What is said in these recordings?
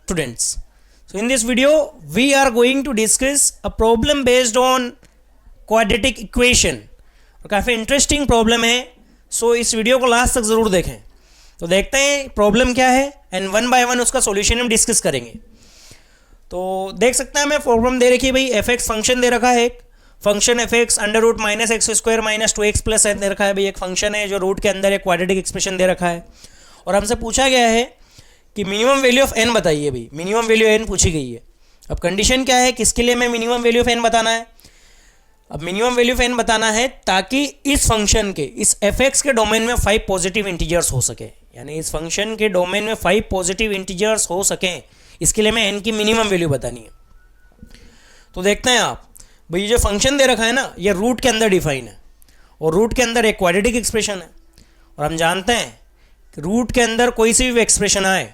Students, so in this video we are going to discuss a problem based on quadratic equation और काफ़ी interesting problem है. सो इस video को last तक ज़रूर देखें. तो देखते हैं प्रॉब्लम क्या है एंड वन बाय वन उसका सॉल्यूशन हम डिस्कस करेंगे. तो देख सकते हैं हमें प्रॉब्लम दे रखी है भाई. एफ एक्स फंक्शन दे रखा है, एक function f x under root minus x square minus 2x plus दे रखा है भाई. एक फंक्शन है जो रूट के अंदर एक क्वाड्रेटिक एक्सप्रेशन दे रखा है और हमसे पूछा गया है कि मिनिमम वैल्यू ऑफ n बताइए भाई. मिनिमम वैल्यू n पूछी गई है. अब कंडीशन क्या है, किसके लिए हमें मिनिमम वैल्यू ऑफ n बताना है. अब मिनिमम वैल्यू ऑफ n बताना है ताकि इस फंक्शन के इस f(x) के डोमेन में 5 पॉजिटिव इंटीजर्स हो सके. यानी इस फंक्शन के डोमेन में 5 पॉजिटिव इंटीजर्स हो सकें, इसके लिए हमें n की मिनिमम वैल्यू बतानी है. तो देखते हैं आप भाई, जो फंक्शन दे रखा है ना, ये रूट के अंदर डिफाइन है और रूट के अंदर एक क्वाड्रेटिक एक्सप्रेशन है. और हम जानते हैं कि रूट के अंदर कोई सी भी एक्सप्रेशन आए,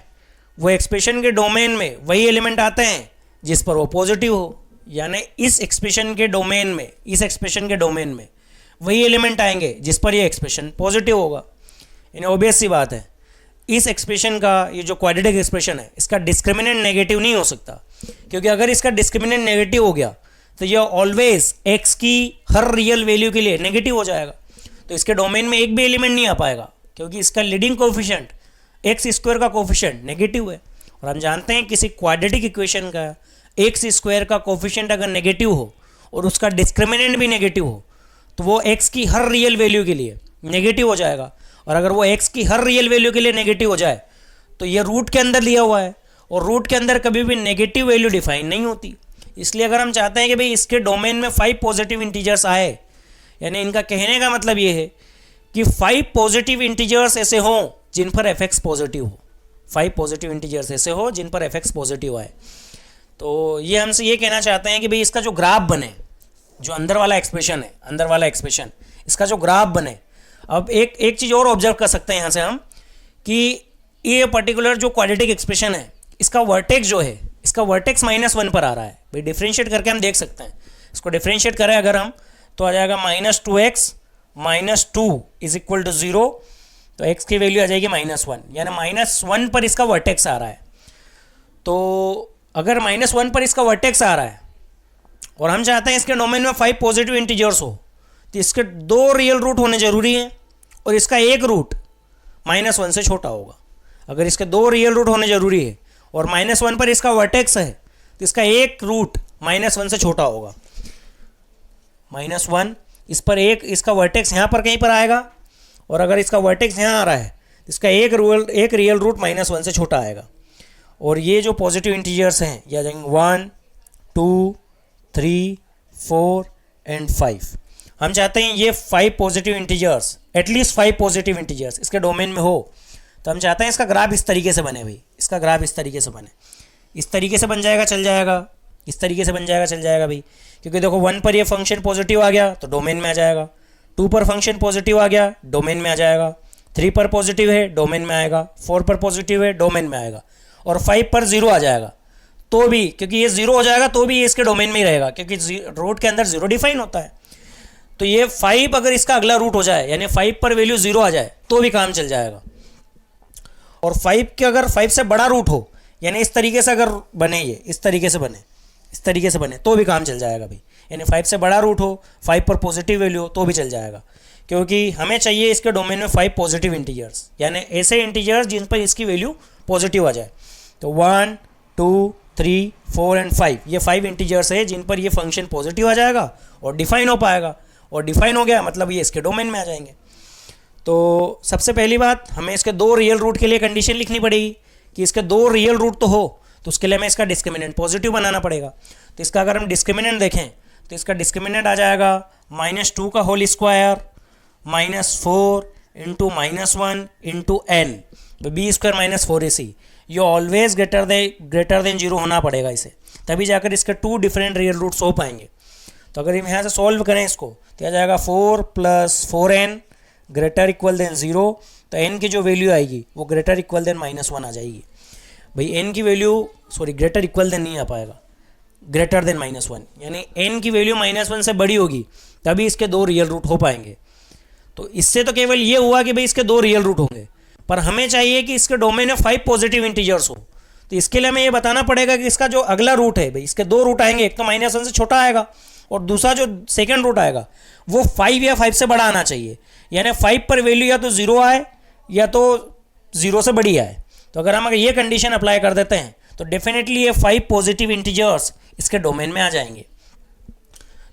वो एक्सप्रेशन के डोमेन में वही एलिमेंट आते हैं जिस पर वो पॉजिटिव हो. यानी इस एक्सप्रेशन के डोमेन में, इस एक्सप्रेशन के डोमेन में वही एलिमेंट आएंगे जिस पर ये एक्सप्रेशन पॉजिटिव होगा. यानी ऑब्वियस सी बात है, इस एक्सप्रेशन का ये जो क्वाड्रेटिक एक्सप्रेशन है, इसका डिस्क्रिमिनेंट नेगेटिव नहीं हो सकता. क्योंकि अगर इसका डिस्क्रिमिनेंट नेगेटिव हो गया तो ये ऑलवेज x की हर रियल वैल्यू के लिए नेगेटिव हो जाएगा. तो इसके डोमेन में एक भी एलिमेंट नहीं आ पाएगा क्योंकि इसका लीडिंग कोफिशिएंट एक्स स्क्वायर का कोफिशिएंट नेगेटिव है. और हम जानते हैं किसी क्वाड्रेटिक इक्वेशन का एक्स स्क्वायर का कोफिशिएंट अगर नेगेटिव हो और उसका डिस्क्रिमिनेंट भी नेगेटिव हो तो वो एक्स की हर रियल वैल्यू के लिए नेगेटिव हो जाएगा. और अगर वो एक्स की हर रियल वैल्यू के लिए नेगेटिव हो जाए तो ये रूट के अंदर लिया हुआ है और रूट के अंदर कभी भी नेगेटिव वैल्यू डिफाइन नहीं होती. इसलिए अगर हम चाहते हैं कि भाई इसके डोमेन में 5 पॉजिटिव इंटीजर्स आए, यानी इनका कहने का मतलब ये है कि 5 पॉजिटिव इंटीजर्स ऐसे हों जिन पर एफ एक्स पॉजिटिव हो. 5 पॉजिटिव इंटीजर्स ऐसे हो जिन पर एफ एक्स पॉजिटिव आए. तो ये हमसे ये कहना चाहते हैं कि भाई इसका जो ग्राफ बने, जो अंदर वाला एक्सप्रेशन है, अंदर वाला एक्सप्रेशन, इसका जो ग्राफ बने. अब एक चीज़ और ऑब्जर्व कर सकते हैं यहाँ से हम कि ये पर्टिकुलर जो क्वाड्रेटिक एक्सप्रेशन है, इसका वर्टेक्स जो है, इसका वर्टेक्स -1 पर आ रहा है भाई. डिफ्रेंशिएट करके हम देख सकते हैं. इसको डिफ्रेंशिएट करें अगर हम तो आ जाएगा -2x -2 इज इक्वल टू 0. तो x की वैल्यू आ जाएगी -1, यानी -1 पर इसका वर्टेक्स आ रहा है. तो अगर -1 पर इसका वर्टेक्स आ रहा है और हम चाहते हैं इसके डोमेन में 5 पॉजिटिव इंटीजर्स हो, तो इसके 2 रियल रूट होने जरूरी हैं और इसका एक रूट -1 से छोटा होगा. अगर इसके 2 रियल रूट होने जरूरी है और -1 पर इसका वर्टेक्स है तो इसका एक रूट -1 से छोटा होगा. -1 इस पर एक, इसका वर्टेक्स यहाँ पर कहीं पर आएगा और अगर इसका वर्टेक्स यहाँ आ रहा है तो इसका एक रियल रूट -1 से छोटा आएगा. और ये जो पॉजिटिव इंटीजर्स हैं ये आ जाएंगे 1 2 3 4 एंड 5. हम चाहते हैं ये 5 positive integers, at least 5 positive integers इसके डोमेन में हो. तो हम चाहते हैं इसका ग्राफ इस तरीके से बने भाई. इसका ग्राफ इस तरीके से बने. इस तरीके से बन जाएगा, चल जाएगा. इस तरीके से बन जाएगा, चल जाएगा भाई. क्योंकि देखो 1 पर ये फंक्शन पॉजिटिव आ गया तो डोमेन में आ जाएगा. 2 पर फंक्शन पॉजिटिव आ गया, डोमेन में आ जाएगा. 3 पर पॉजिटिव है, डोमेन में आएगा. 4 पर पॉजिटिव है, डोमेन में आएगा. और 5 पर 0 आ जाएगा तो भी, क्योंकि ये 0 हो जाएगा तो भी ये इसके डोमेन में ही रहेगा क्योंकि रूट के अंदर 0 डिफाइन होता है. तो ये 5 अगर इसका अगला रूट हो जाए, यानी 5 पर वैल्यू 0 आ जाए तो भी काम चल जाएगा. और 5 के अगर 5 से बड़ा रूट हो, यानी इस तरीके से अगर बने, ये इस तरीके से बने, इस तरीके से बने तो भी काम चल जाएगा भाई. यानी 5 से बड़ा रूट हो, 5 पर पॉजिटिव वैल्यू हो तो भी चल जाएगा. क्योंकि हमें चाहिए इसके डोमेन में 5 पॉजिटिव इंटीजर्स, यानी ऐसे इंटीजर्स जिन पर इसकी वैल्यू पॉजिटिव आ जाए. तो 1 2 3 4 एंड 5, ये 5 इंटीजर्स है जिन पर ये फंक्शन पॉजिटिव आ जाएगा और डिफाइन हो पाएगा. और डिफाइन हो गया मतलब ये इसके डोमेन में आ जाएंगे. तो सबसे पहली बात, हमें इसके 2 रियल रूट के लिए कंडीशन लिखनी पड़ेगी कि इसके 2 रियल रूट तो हो, तो उसके लिए हमें इसका डिस्क्रिमिनेंट पॉजिटिव बनाना पड़ेगा. तो इसका अगर हम डिस्क्रिमिनेंट देखें तो इसका डिस्क्रिमिनेंट आ जाएगा -2 का whole square -4 into -1 into n, b² -4ac. ये ऑलवेज ग्रेटर देन 0 होना पड़ेगा इसे, तभी जाकर इसके 2 डिफरेंट रियल रूट्स हो पाएंगे. तो अगर हम यहाँ से सॉल्व करें इसको तो आ जाएगा 4 + 4n ग्रेटर इक्वल देन 0. तो n की जो वैल्यू आएगी वो ग्रेटर इक्वल देन -1 आ जाएगी भाई. n की वैल्यू ग्रेटर इक्वल देन नहीं आ पाएगा, ग्रेटर देन -1, यानी n की वैल्यू -1 से बड़ी होगी तभी इसके 2 रियल रूट हो पाएंगे. तो इससे तो केवल ये हुआ कि भाई इसके 2 रियल रूट होंगे, पर हमें चाहिए कि इसके डोमेन में 5 पॉजिटिव इंटीजर्स हो. तो इसके लिए हमें ये बताना पड़ेगा कि इसका जो अगला रूट है भाई, इसके दो रूट आएंगे, एक तो -1 से छोटा आएगा और दूसरा जो सेकंड रूट आएगा वो 5 या 5 से बड़ा आना चाहिए, यानी 5 पर वैल्यू या तो 0 आए या तो 0 से बड़ी आए। तो अगर हम ये कंडीशन अप्लाई कर देते हैं तो डेफिनेटली ये 5 पॉजिटिव इंटीजर्स इसके डोमेन में आ जाएंगे।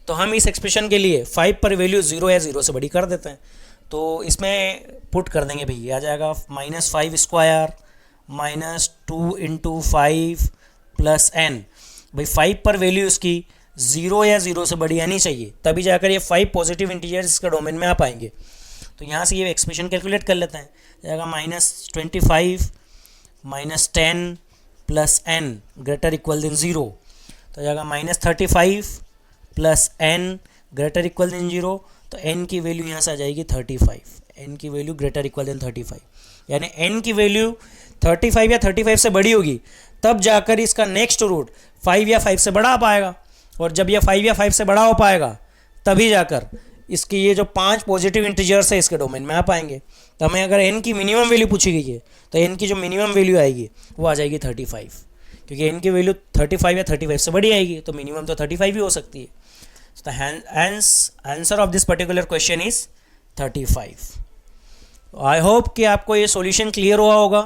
तो हम इस एक्सप्रेशन के लिए 5 पर वैल्यू 0 या 0 से बड़ी कर देते हैं। तो इसमें पुट कर देंगे भाई, आ जाएगा -5 स्क्वायर -2 इंटू 5 प्लस n। भाई 5 पर वैल्यू इसकी 0 या 0 से बड़ी आनी चाहिए, तभी जाकर ये 5 पॉजिटिव इंटीजर्स इसके डोमेन में आ पाएंगे। तो यहाँ से ये एक्सप्रेशन कैलकुलेट कर लेते हैं, जाएगा -25 -10 plus n greater equal than 0। तो जाएगा -35 plus n greater equal than 0। तो n की वैल्यू यहाँ से आ जाएगी 35, n की वैल्यू ग्रेटर इक्वल देन 35, यानी n की वैल्यू 35 या 35 से बड़ी होगी तब जाकर इसका नेक्स्ट रूट 5 या 5 से बड़ा आ पाएगा, और जब यह 5 या 5 से बड़ा हो पाएगा तभी जाकर इसकी ये जो 5 पॉजिटिव इंटीजर्स है इसके डोमेन में आ पाएंगे। तो हमें अगर n की मिनिमम वैल्यू पूछी गई है तो n की जो मिनिमम वैल्यू आएगी वो आ जाएगी 35, क्योंकि n की वैल्यू 35 या 35 से बड़ी आएगी तो मिनिमम तो 35 ही हो सकती है। So the answer of this particular question is 35. I hope कि आपको ये सॉल्यूशन क्लियर हुआ होगा।